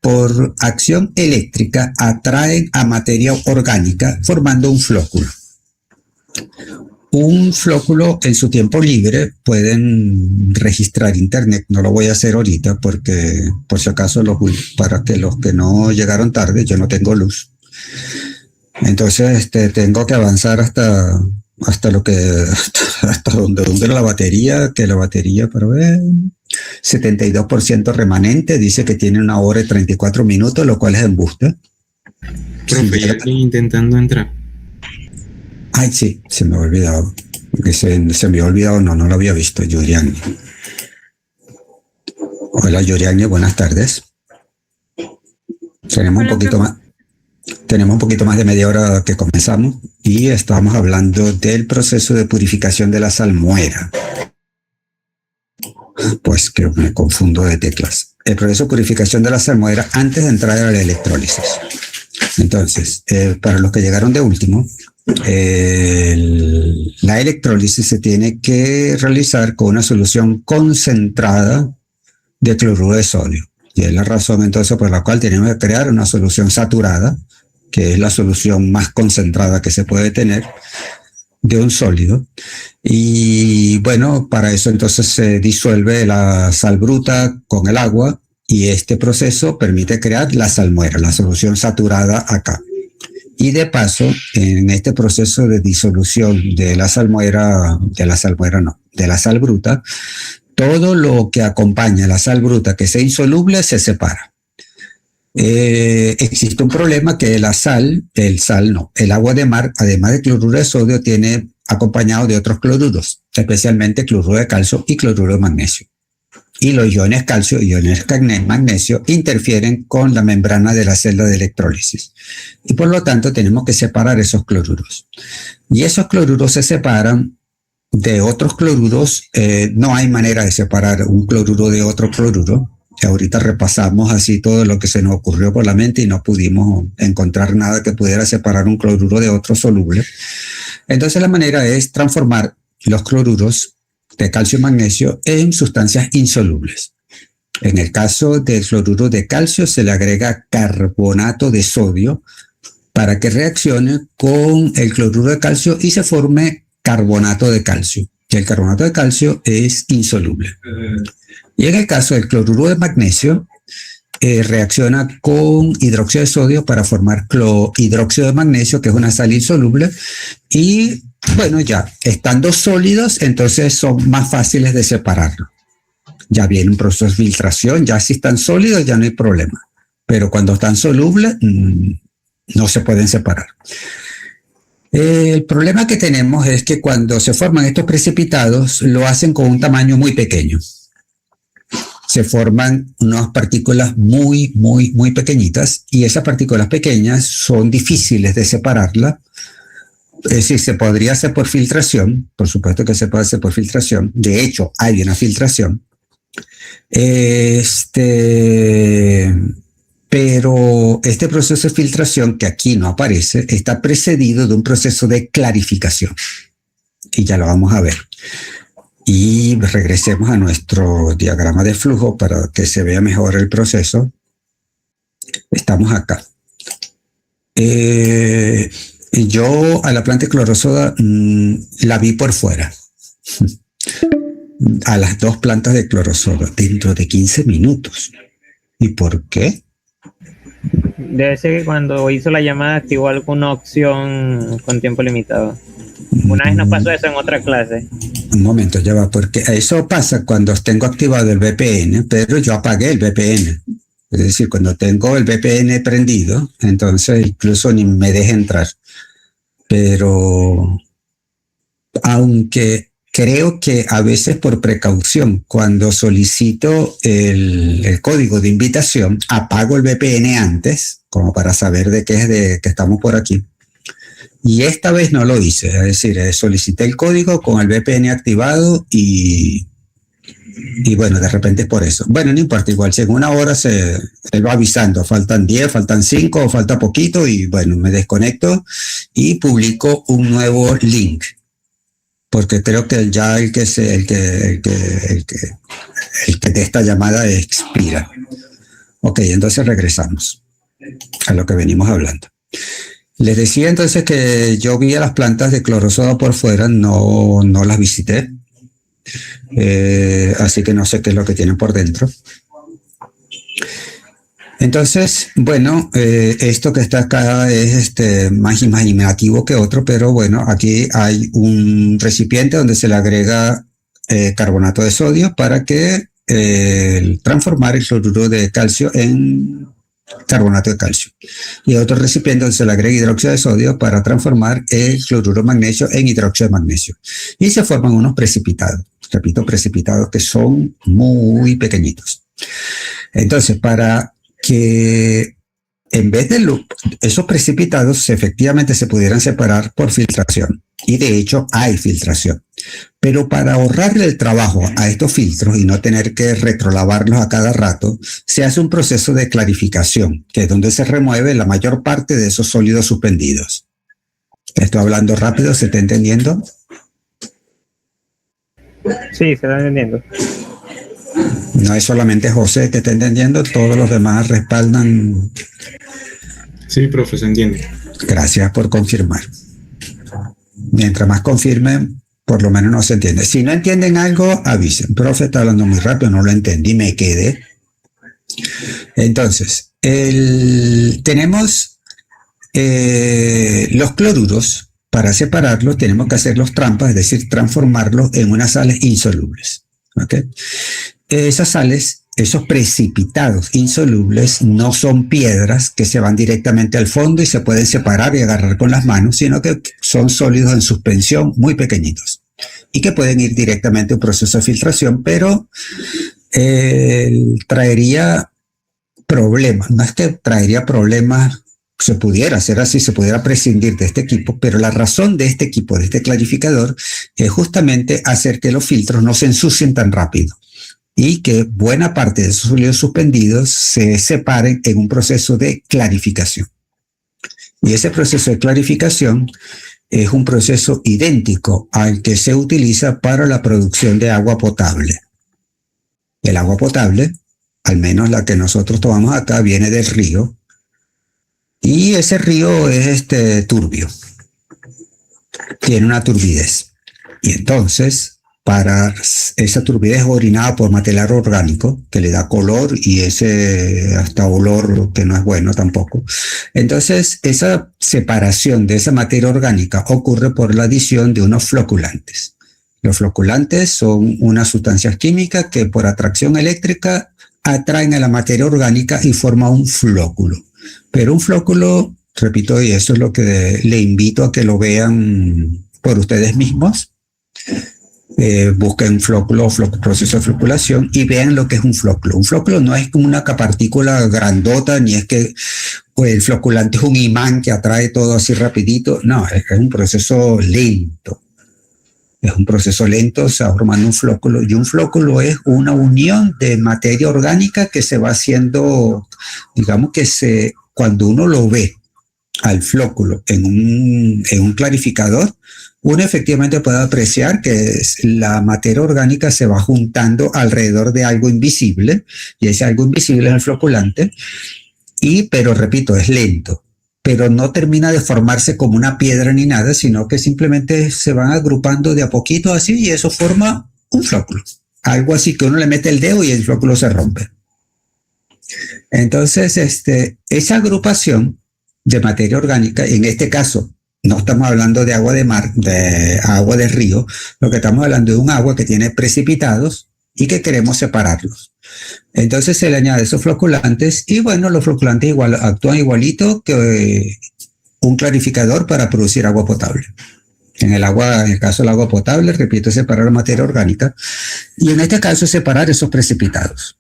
por acción eléctrica atraen a materia orgánica formando un flóculo. Un flóculo en su tiempo libre pueden registrar internet, no lo voy a hacer ahorita porque por si acaso para que los que no llegaron tarde, yo no tengo luz. Entonces tengo que avanzar hasta donde la batería, que la batería, para ver, 72% remanente, dice que tiene 1 hora y 34 minutos, lo cual es embuste. Profe, ya estoy intentando entrar. Ay, sí, se me había olvidado. Se me había olvidado, no lo había visto, Yuriani. Hola, Yuriani, buenas tardes. Tenemos un poquito más de media hora que comenzamos y estamos hablando del proceso de purificación de la salmuera. Pues creo que me confundo de teclas. El proceso de purificación de la salmuera antes de entrar a la electrólisis. Entonces, para los que llegaron de último, la electrólisis se tiene que realizar con una solución concentrada de cloruro de sodio. Y es la razón entonces por la cual tenemos que crear una solución saturada, que es la solución más concentrada que se puede tener de un sólido. Y bueno, para eso entonces se disuelve la sal bruta con el agua y este proceso permite crear la salmuera, la solución saturada acá. Y de paso, en este proceso de disolución de la sal bruta, todo lo que acompaña a la sal bruta que sea insoluble se separa. Existe un problema que el agua de mar, además de cloruro de sodio, tiene acompañado de otros cloruros, especialmente cloruro de calcio y cloruro de magnesio. Y los iones calcio y iones magnesio interfieren con la membrana de la celda de electrólisis. Y por lo tanto tenemos que separar esos cloruros. Y esos cloruros se separan de otros cloruros. No hay manera de separar un cloruro de otro cloruro. Que ahorita repasamos así todo lo que se nos ocurrió por la mente y no pudimos encontrar nada que pudiera separar un cloruro de otro soluble. Entonces la manera es transformar los cloruros de calcio y magnesio en sustancias insolubles. En el caso del cloruro de calcio se le agrega carbonato de sodio para que reaccione con el cloruro de calcio y se forme carbonato de calcio. Y el carbonato de calcio es insoluble. Y en el caso del cloruro de magnesio, reacciona con hidróxido de sodio para formar hidróxido de magnesio, que es una sal insoluble. Y bueno, ya estando sólidos, entonces son más fáciles de separarlo. Ya viene un proceso de filtración, ya si están sólidos ya no hay problema. Pero cuando están solubles, no se pueden separar. El problema que tenemos es que cuando se forman estos precipitados, lo hacen con un tamaño muy pequeño. Se forman unas partículas muy pequeñitas y esas partículas pequeñas son difíciles de separarlas. Es decir, se podría hacer por filtración, por supuesto que se puede hacer por filtración. De hecho, hay una filtración. Pero este proceso de filtración, que aquí no aparece, está precedido de un proceso de clarificación. Y ya lo vamos a ver. y regresemos a nuestro diagrama de flujo para que se vea mejor el proceso. Estamos acá. Yo a la planta de clorosoda la vi por fuera. A las 2 plantas de clorosoda dentro de 15 minutos. ¿Y por qué? Debe ser que cuando hizo la llamada activó alguna opción con tiempo limitado. Una vez nos pasó eso en otra clase. Un momento, ya va, porque eso pasa cuando tengo activado el VPN, pero yo apagué el VPN. Es decir, cuando tengo el VPN prendido, entonces incluso ni me deja entrar. Pero aunque creo que a veces por precaución, cuando solicito el código de invitación, apago el VPN antes, como para saber de qué es de que estamos por aquí. Y esta vez no lo hice, es decir, solicité el código con el VPN activado y bueno, de repente es por eso. Bueno, no importa, igual, si en una hora él va avisando, faltan 10, faltan 5, o falta poquito, y bueno, me desconecto y publico un nuevo link. Porque creo que ya el que de esta llamada expira. Ok, entonces regresamos a lo que venimos hablando. Les decía entonces que yo vi a las plantas de clorosoda por fuera, no las visité. Así que no sé qué es lo que tienen por dentro. Entonces, bueno, esto que está acá es más imaginativo que otro, pero bueno, aquí hay un recipiente donde se le agrega carbonato de sodio para que transformar el cloruro de calcio en carbonato de calcio. Y otro recipiente donde se le agrega hidróxido de sodio para transformar el cloruro de magnesio en hidróxido de magnesio. Y se forman unos precipitados, repito, precipitados que son muy pequeñitos. Entonces, para que en vez de esos precipitados efectivamente se pudieran separar por filtración, y de hecho hay filtración, pero para ahorrarle el trabajo a estos filtros y no tener que retrolavarlos a cada rato, se hace un proceso de clarificación, que es donde se remueve la mayor parte de esos sólidos suspendidos. Estoy hablando rápido, ¿se está entendiendo? Sí, se está entendiendo. No es solamente José que está entendiendo, todos los demás respaldan. Sí, profe, se entiende. Gracias por confirmar. Mientras más confirmen, por lo menos no se entiende. Si no entienden algo, avisen. Profe, está hablando muy rápido, no lo entendí, me quedé. Entonces, tenemos los cloruros. Para separarlos tenemos que hacerlos trampas, es decir, transformarlos en unas sales insolubles. ¿Okay? Esas sales, esos precipitados insolubles, no son piedras que se van directamente al fondo y se pueden separar y agarrar con las manos, sino que son sólidos en suspensión muy pequeñitos y que pueden ir directamente a un proceso de filtración, pero traería problemas. No es que traería problemas, se pudiera hacer así, se pudiera prescindir de este equipo, pero la razón de este equipo, de este clarificador, es justamente hacer que los filtros no se ensucien tan rápido y que buena parte de esos sólidos suspendidos se separen en un proceso de clarificación. Y ese proceso de clarificación es un proceso idéntico al que se utiliza para la producción de agua potable. El agua potable, al menos la que nosotros tomamos acá, viene del río, y ese río es turbio, tiene una turbidez. Y entonces, para esa turbidez orinada por material orgánico, que le da color y ese hasta olor que no es bueno tampoco. Entonces, esa separación de esa materia orgánica ocurre por la adición de unos floculantes. Los floculantes son unas sustancias químicas que por atracción eléctrica atraen a la materia orgánica y forman un flóculo. Pero un flóculo, repito, y eso es lo que le invito a que lo vean por ustedes mismos, busquen flóculo o proceso de floculación y vean lo que es un flóculo. Un flóculo no es como una partícula grandota, ni es que el floculante es un imán que atrae todo así rapidito. No, es un proceso lento. Es un proceso lento, se va formando un flóculo, y un flóculo es una unión de materia orgánica que se va haciendo, digamos que cuando uno lo ve al flóculo en un clarificador, uno efectivamente puede apreciar que la materia orgánica se va juntando alrededor de algo invisible, y ese algo invisible es el floculante, pero repito, es lento, pero no termina de formarse como una piedra ni nada, sino que simplemente se van agrupando de a poquito así, y eso forma un flóculo. Algo así que uno le mete el dedo y el flóculo se rompe. Entonces, esa agrupación de materia orgánica, en este caso, no estamos hablando de agua de mar, de agua de río, lo que estamos hablando de un agua que tiene precipitados y que queremos separarlos. Entonces se le añade esos floculantes y bueno, los floculantes actúan igualito que un clarificador para producir agua potable. En el caso del agua potable, repito, separar la materia orgánica y en este caso separar esos precipitados.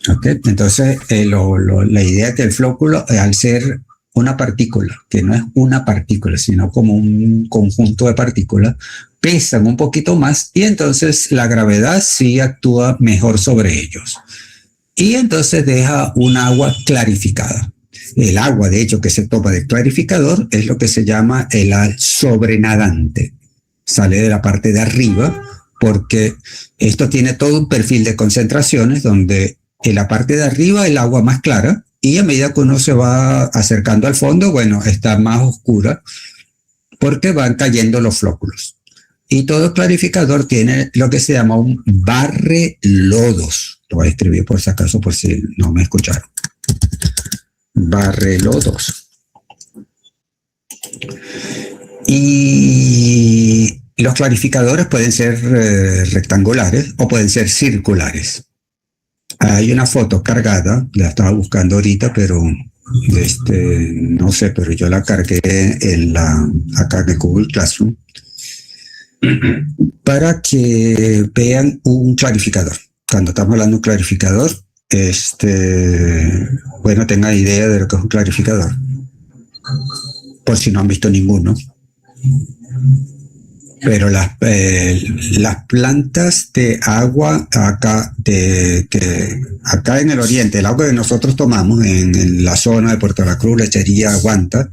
¿Okay? Entonces, la idea es que el flóculo, al ser una partícula, que no es una partícula, sino como un conjunto de partículas, pesan un poquito más y entonces la gravedad sí actúa mejor sobre ellos. Y entonces deja un agua clarificada. El agua, de hecho, que se toma de clarificador es lo que se llama el sobrenadante. Sale de la parte de arriba porque esto tiene todo un perfil de concentraciones donde en la parte de arriba el agua más clara y a medida que uno se va acercando al fondo, bueno, está más oscura porque van cayendo los flóculos. Y todo clarificador tiene lo que se llama un barrelodos. Lo voy a escribir por si acaso, por si no me escucharon. Barrelodos. Y los clarificadores pueden ser rectangulares o pueden ser circulares. Hay una foto cargada, la estaba buscando ahorita, pero no sé, pero yo la cargué acá en Google Classroom para que vean un clarificador. Cuando estamos hablando de un clarificador, bueno, tengan idea de lo que es un clarificador, por si no han visto ninguno. Pero las plantas de agua acá en el oriente, el agua que nosotros tomamos en la zona de Puerto La Cruz, Lechería, Guanta,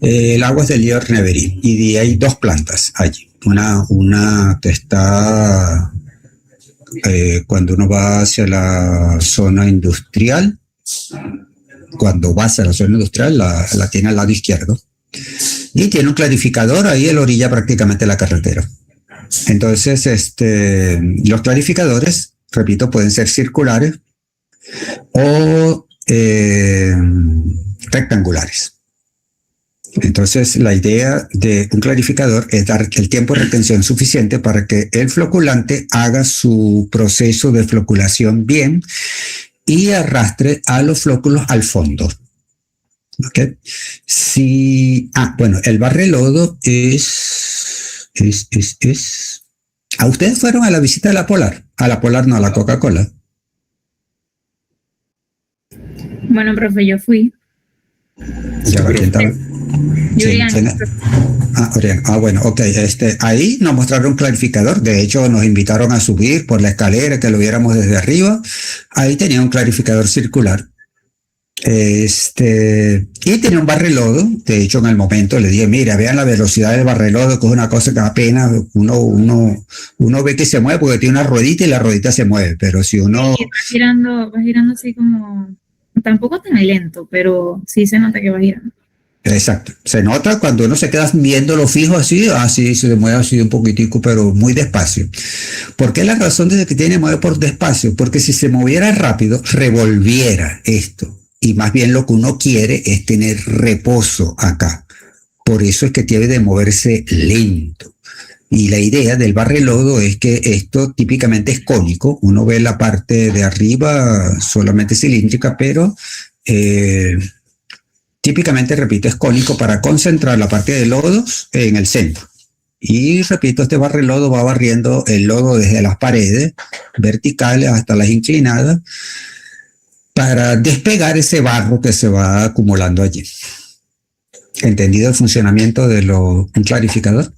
el agua es del río Neverí y hay dos plantas allí. Una que está cuando uno va hacia la zona industrial, la tiene al lado izquierdo. Y tiene un clarificador ahí en la orilla prácticamente de la carretera. Entonces, los clarificadores, repito, pueden ser circulares o rectangulares. Entonces, la idea de un clarificador es dar el tiempo de retención suficiente para que el floculante haga su proceso de floculación bien y arrastre a los flóculos al fondo. Okay. Bueno, el barrelodo es. ¿Ustedes fueron a la visita de la Polar? A la Polar no, a la Coca-Cola. Bueno, profe, yo fui. Ya va, ¿quién estaba? Julián. Bueno, ok. Ahí nos mostraron un clarificador. De hecho, nos invitaron a subir por la escalera, que lo viéramos desde arriba. Ahí tenía un clarificador circular. Y tenía un barrelodo. De hecho, en el momento le dije, mira, vean la velocidad del barrelodo, que es una cosa que apenas uno ve que se mueve porque tiene una ruedita y la ruedita se mueve, pero si uno... Sí, vas girando así como... Tampoco tan lento, pero sí se nota que va girando. Exacto. Se nota cuando uno se queda viéndolo fijo así se mueve así un poquitico, pero muy despacio. ¿Por qué la razón de que tiene que mover por despacio? Porque si se moviera rápido, revolviera esto. Y más bien lo que uno quiere es tener reposo acá. Por eso es que tiene de moverse lento. Y la idea del barrelodo es que esto típicamente es cónico. Uno ve la parte de arriba solamente cilíndrica, pero típicamente, repito, es cónico para concentrar la parte de lodos en el centro. Y repito, este barrelodo va barriendo el lodo desde las paredes verticales hasta las inclinadas para despegar ese barro que se va acumulando allí. ¿Entendido el funcionamiento de un clarificador?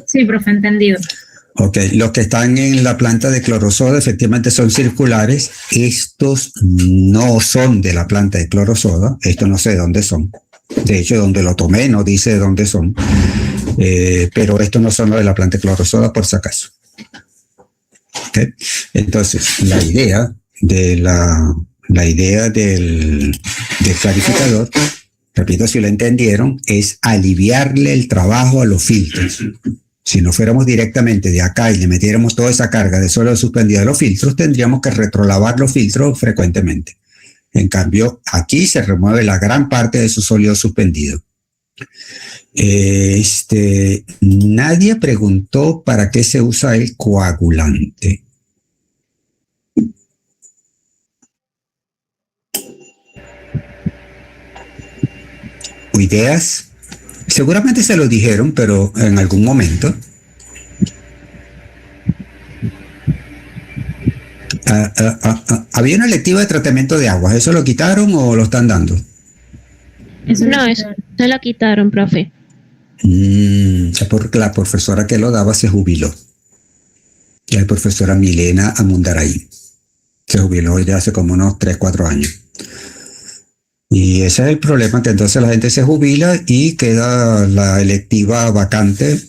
Sí, profe, entendido. Ok, los que están en la planta de clorosoda efectivamente son circulares. Estos no son de la planta de clorosoda. Estos no sé de dónde son. De hecho, donde lo tomé no dice de dónde son. Pero esto no son lo de la planta de clorosoda, por si acaso. ¿Okay? Entonces, la idea del clarificador, repito, si lo entendieron, es aliviarle el trabajo a los filtros. Si no fuéramos directamente de acá y le metiéramos toda esa carga de sólido suspendido a los filtros, tendríamos que retrolavar los filtros frecuentemente. En cambio, aquí se remueve la gran parte de su sólido suspendido. Nadie preguntó para qué se usa el coagulante. ¿Ideas? Seguramente se lo dijeron, pero en algún momento. Había una electiva de tratamiento de aguas. ¿Eso lo quitaron o lo están dando? No, eso se lo quitaron, profe. Porque la profesora que lo daba se jubiló. La profesora Milena Amundaray. Se jubiló ya hace como unos 3, 4 años. Y ese es el problema, que entonces la gente se jubila y queda la electiva vacante.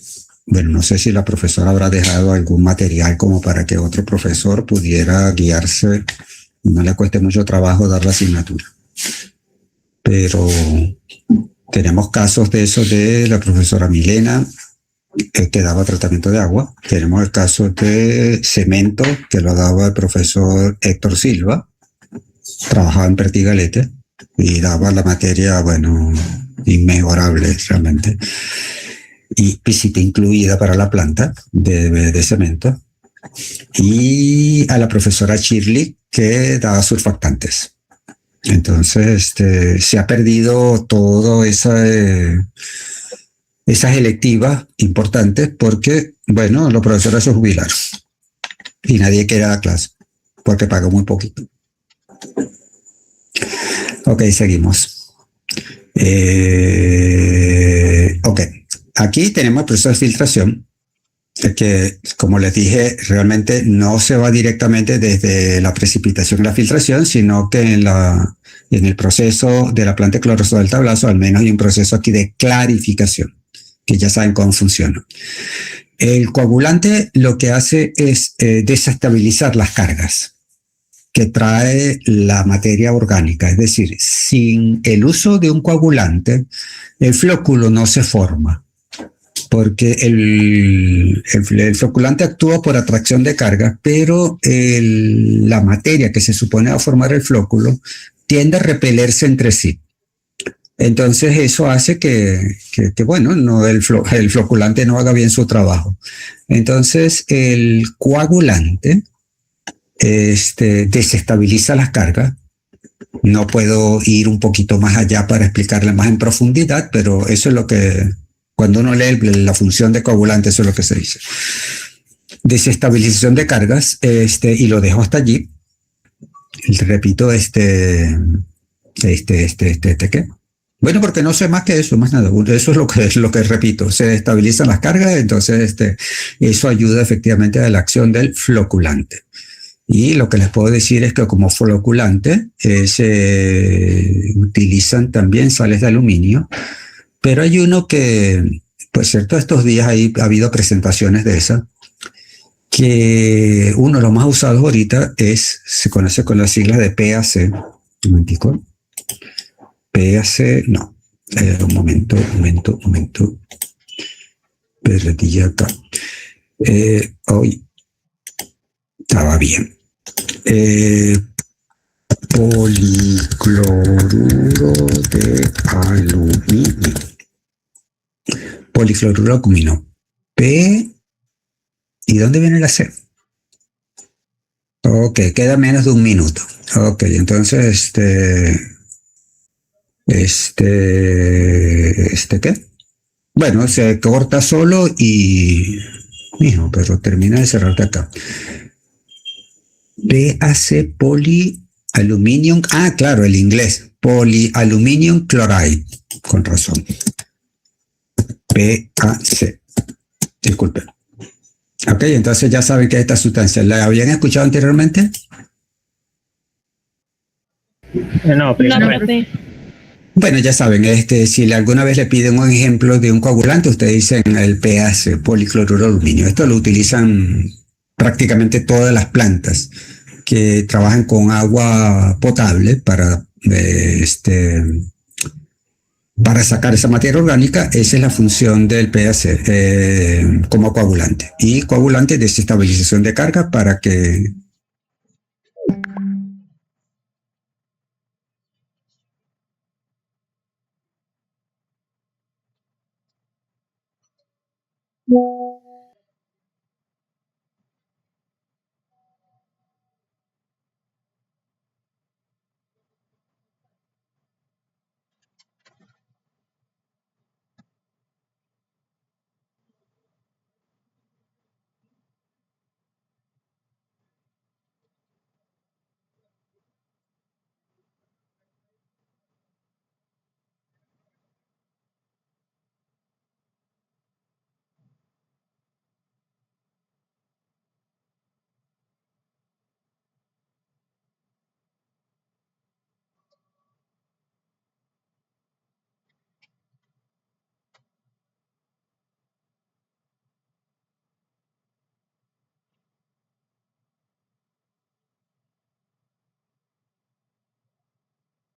Bueno, no sé si la profesora habrá dejado algún material como para que otro profesor pudiera guiarse y no le cueste mucho trabajo dar la asignatura. Pero tenemos casos de eso de la profesora Milena, que daba tratamiento de agua. Tenemos el caso de cemento, que lo daba el profesor Héctor Silva, trabajaba en Pertigalete y daba la materia, bueno, inmejorable realmente. Y visita incluida para la planta de cemento. Y a la profesora Shirley, que daba surfactantes. Entonces, se ha perdido todo esas electivas importantes porque, bueno, los profesores se jubilaron y nadie quiere dar clase porque paga muy poquito. Ok, seguimos. Ok, aquí tenemos el proceso de filtración, que, como les dije, realmente no se va directamente desde la precipitación a la filtración, sino que en el proceso de la planta de clorosoda del tablazo, al menos hay un proceso aquí de clarificación, que ya saben cómo funciona. El coagulante lo que hace es desestabilizar las cargas que trae la materia orgánica. Es decir, sin el uso de un coagulante, el flóculo no se forma, porque el floculante actúa por atracción de carga, pero la materia que se supone va a formar el flóculo tiende a repelerse entre sí. Entonces eso hace que bueno, el floculante no haga bien su trabajo. Entonces el coagulante desestabiliza las cargas. No puedo ir un poquito más allá para explicarle más en profundidad, pero eso es lo que, cuando uno lee la función de coagulante, eso es lo que se dice. Desestabilización de cargas, y lo dejo hasta allí. Repito, ¿qué? Bueno, porque no sé más que eso, más nada. Eso es lo que repito. Se estabilizan las cargas, entonces eso ayuda efectivamente a la acción del floculante. Y lo que les puedo decir es que como floculante se utilizan también sales de aluminio, pero hay uno que, pues cierto, estos días ha habido presentaciones de esa, que uno de los más usados ahorita se conoce con las siglas de PAC. Un momentico. PAC, no. Un momento. Perdí acá. Hoy estaba bien. Policloruro de aluminio. Policloruro de aluminio. P. ¿Y dónde viene la C? Ok, queda menos de un minuto. Ok, entonces ¿qué? Bueno, se corta solo y... Mijo, pero termina de cerrarte acá. PAC polyaluminium. Ah, claro, el inglés. Polyaluminium chloride. Con razón. PAC. Disculpen. Ok, entonces ya saben que esta sustancia, ¿la habían escuchado anteriormente? No, primero. No, profe. Bueno, ya saben, si alguna vez le piden un ejemplo de un coagulante, ustedes dicen el PAC, policloruro de aluminio. Esto lo utilizan prácticamente todas las plantas que trabajan con agua potable para sacar esa materia orgánica. Esa es la función del PAC como coagulante. Y coagulante de desestabilización de carga para que